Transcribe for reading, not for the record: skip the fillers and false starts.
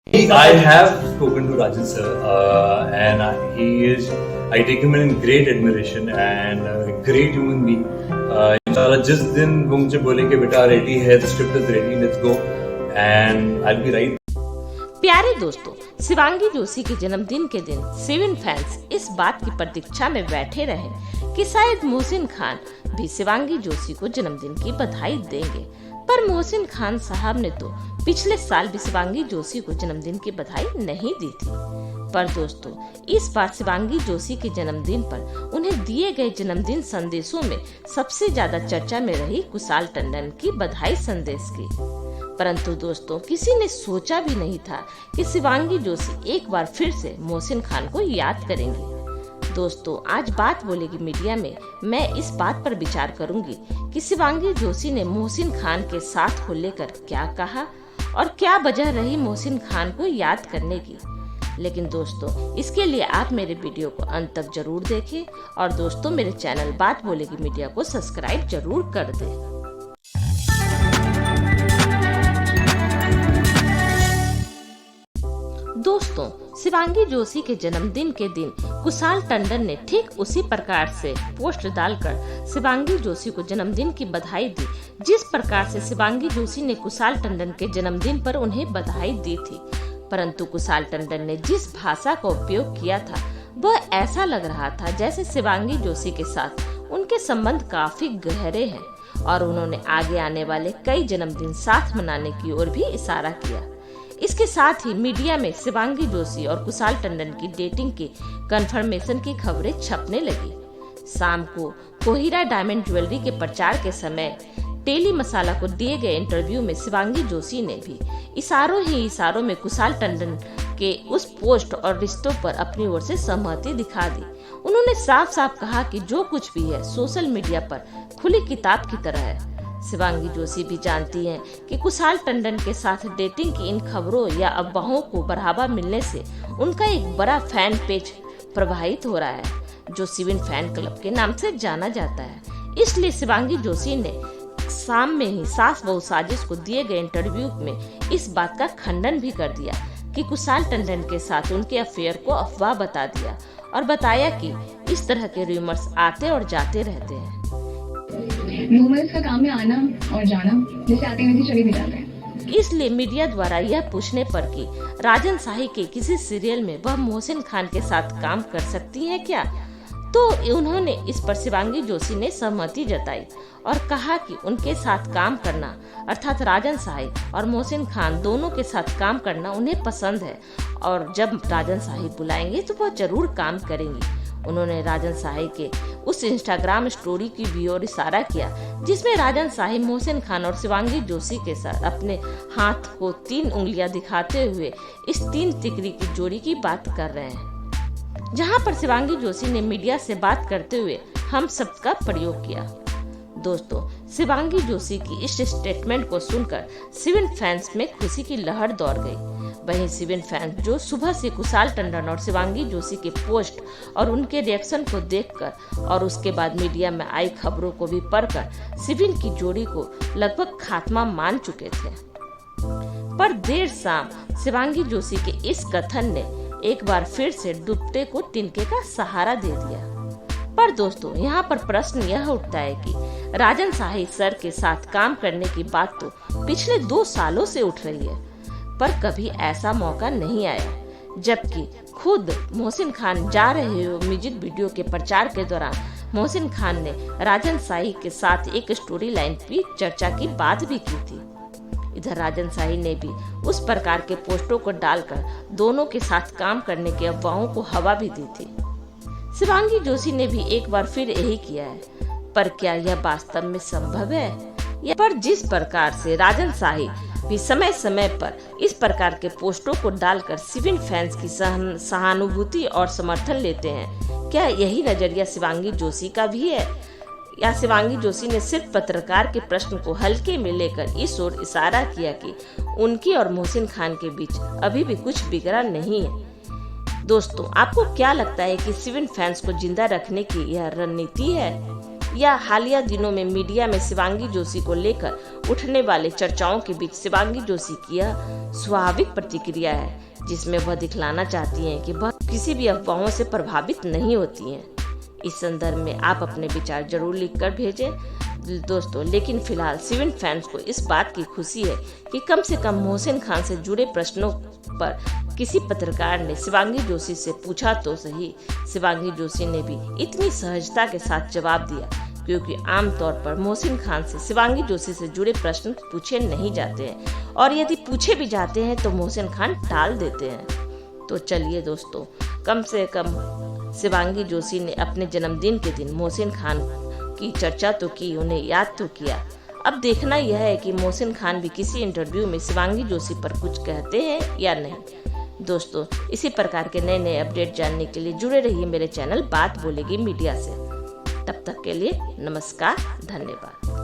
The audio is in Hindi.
I have spoken to Rajan sir, and I take him in great admiration and a great human being. इंशाल्लाह जिस दिन वो मुझे बोले कि बेटा रेडी है, the script is ready, let's go, and I'll be right. प्यारे दोस्तों, शिवांगी जोशी के जन्मदिन के दिन सिविन फैंस इस बात की प्रतीक्षा में बैठे रहे कि शायद मोहसिन खान भी शिवांगी जोशी को जन्मदिन की बधाई देंगे, पर मोहसिन खान साहब ने तो पिछले साल भी शिवांगी जोशी को जन्मदिन की बधाई नहीं दी थी। पर दोस्तों, इस बार शिवांगी जोशी के जन्मदिन पर उन्हें दिए गए जन्मदिन संदेशों में सबसे ज्यादा चर्चा में रही कुशाल टंडन की बधाई संदेश की। परंतु दोस्तों, किसी ने सोचा भी नहीं था कि शिवांगी जोशी एक बार फिर से मोहसिन खान को याद करेंगी। दोस्तों, आज बात बोलेगी मीडिया में मैं इस बात पर विचार करूंगी कि शिवांगी जोशी ने मोहसिन खान के साथ को लेकर क्या कहा और क्या वजह रही मोहसिन खान को याद करने की। लेकिन दोस्तों, इसके लिए आप मेरे वीडियो को अंत तक जरूर देखें और दोस्तों, मेरे चैनल बात बोलेगी मीडिया को सब्सक्राइब जरूर कर दें। दोस्तों, शिवांगी जोशी के जन्मदिन के दिन कुशाल टंडन ने ठीक उसी प्रकार से पोस्ट डालकर शिवांगी जोशी को जन्मदिन की बधाई दी, जिस प्रकार से शिवांगी जोशी ने कुशाल टंडन के जन्मदिन पर उन्हें बधाई दी थी। परंतु कुशाल टंडन ने जिस भाषा का उपयोग किया था वह ऐसा लग रहा था जैसे शिवांगी जोशी के साथ उनके संबंध काफी गहरे हैं और उन्होंने आगे आने वाले कई जन्मदिन साथ मनाने की ओर भी इशारा किया। इसके साथ ही मीडिया में शिवांगी जोशी और कुशाल टंडन की डेटिंग की कंफर्मेशन की खबरें छपने लगी। शाम को कोहिरा डायमंड ज्वेलरी के प्रचार के समय टेली मसाला को दिए गए इंटरव्यू में शिवांगी जोशी ने भी इशारों में कुशाल टंडन के उस पोस्ट और रिश्तों पर अपनी ओर से सहमति दिखा दी। उन्होंने साफ साफ कहा कि जो कुछ भी है सोशल मीडिया पर खुली किताब की तरह है। शिवांगी जोशी भी जानती हैं कि कुशाल टंडन के साथ डेटिंग की इन खबरों या अफवाहों को बढ़ावा मिलने से उनका एक बड़ा फैन पेज प्रभावित हो रहा है, जो सिविन फैन क्लब के नाम से जाना जाता है। इसलिए शिवांगी जोशी ने शाम में ही सास बहू साजिश को दिए गए इंटरव्यू में इस बात का खंडन भी कर दिया कि कुशाल टंडन के साथ उनके अफेयर को अफवाह बता दिया और बताया कि इस तरह के रूमर्स आते और जाते रहते हैं। रूमर्स का काम है आना और जाना, जैसे आते वैसे चले भी जाते हैं। इसलिए मीडिया द्वारा यह पूछने पर कि राजन शाही के किसी सीरियल में वह मोहसिन खान के साथ काम कर सकती हैं क्या, तो उन्होंने इस पर शिवांगी जोशी ने सहमति जताई और कहा कि उनके साथ काम करना अर्थात राजन शाही और मोहसिन खान दोनों के साथ काम करना उन्हें पसंद है और जब राजन शाही बुलाएंगे तो वह जरूर काम करेंगी। उन्होंने राजन शाही के उस इंस्टाग्राम स्टोरी की भी ओर इशारा किया जिसमें राजन शाही मोहसिन खान और शिवांगी जोशी के साथ अपने हाथ को 3 उंगलियां दिखाते हुए इस 3 तिकड़ी की जोड़ी की बात कर रहे हैं, जहां पर शिवांगी जोशी ने मीडिया से बात करते हुए हम शब्द का प्रयोग किया। दोस्तों, शिवांगी जोशी की इस स्टेटमेंट को सुनकर सिविन फैंस में खुशी की लहर दौड़ गई। वहीं सिविन फैंस जो सुबह से कुशाल टंडन और शिवांगी जोशी के पोस्ट और उनके रिएक्शन को देखकर और उसके बाद मीडिया में आई खबरों को भी पढ़कर सिविन की जोड़ी को लगभग खात्मा मान चुके थे। पर देर शाम शिवांगी जोशी के इस कथन ने एक बार फिर से डूबते को तिनके का सहारा दे दिया। पर दोस्तों, यहाँ पर प्रश्न यह उठता है कि राजन शाही सर के साथ काम करने की बात तो पिछले 2 सालों से उठ रही है, पर कभी ऐसा मौका नहीं आया, जबकि खुद मोहसिन खान जा रहे हो म्यूजिक वीडियो के प्रचार के दौरान मोहसिन खान ने राजन शाही के साथ एक स्टोरी लाइन की चर्चा की बात भी की थी। इधर राजन शाही ने भी उस प्रकार के पोस्टों को डालकर दोनों के साथ काम करने की अफवाहों को हवा भी दी थी। शिवांगी जोशी ने भी एक बार फिर यही किया है, पर क्या यह वास्तव में संभव है? या पर जिस प्रकार से राजन शाही भी समय समय पर इस प्रकार के पोस्टों को डालकर सिविन फैंस की सहानुभूति और समर्थन लेते हैं, क्या यही नजरिया शिवांगी जोशी का भी है, या शिवांगी जोशी ने सिर्फ पत्रकार के प्रश्न को हल्के में लेकर इस ओर इशारा किया कि उनकी और मोहसिन खान के बीच अभी भी कुछ बिगड़ा नहीं है? दोस्तों, आपको क्या लगता है कि सिविन फैंस को जिंदा रखने की यह रणनीति है या हालिया दिनों में मीडिया में शिवांगी जोशी को लेकर उठने वाले चर्चाओं के बीच शिवांगी जोशी की यह स्वाभाविक प्रतिक्रिया है, जिसमें वह दिखलाना चाहती हैं कि वह किसी भी अफवाहों से प्रभावित नहीं होती हैं। इस संदर्भ में आप अपने विचार जरूर लिखकर भेजें दोस्तों। लेकिन फिलहाल शिविन फैंस को इस बात की खुशी है कि कम से कम मोहसिन खान से जुड़े प्रश्नों पर किसी पत्रकार ने शिवांगी जोशी से पूछा तो सही। शिवांगी जोशी ने भी इतनी सहजता के साथ जवाब दिया, क्योंकि आमतौर पर मोहसिन खान से शिवांगी जोशी से जुड़े प्रश्न पूछे नहीं जाते हैं, और यदि पूछे भी जाते हैं तो मोहसिन खान टाल देते हैं। तो चलिए दोस्तों, कम से कम शिवांगी जोशी ने अपने जन्मदिन के दिन मोहसिन खान की चर्चा तो की, उन्हें याद तो किया। अब देखना यह है कि मोहसिन खान भी किसी इंटरव्यू में शिवांगी जोशी पर कुछ कहते हैं या नहीं। दोस्तों, इसी प्रकार के नए नए अपडेट जानने के लिए जुड़े रहिए मेरे चैनल बात बोलेगी मीडिया से। तब तक के लिए नमस्कार, धन्यवाद।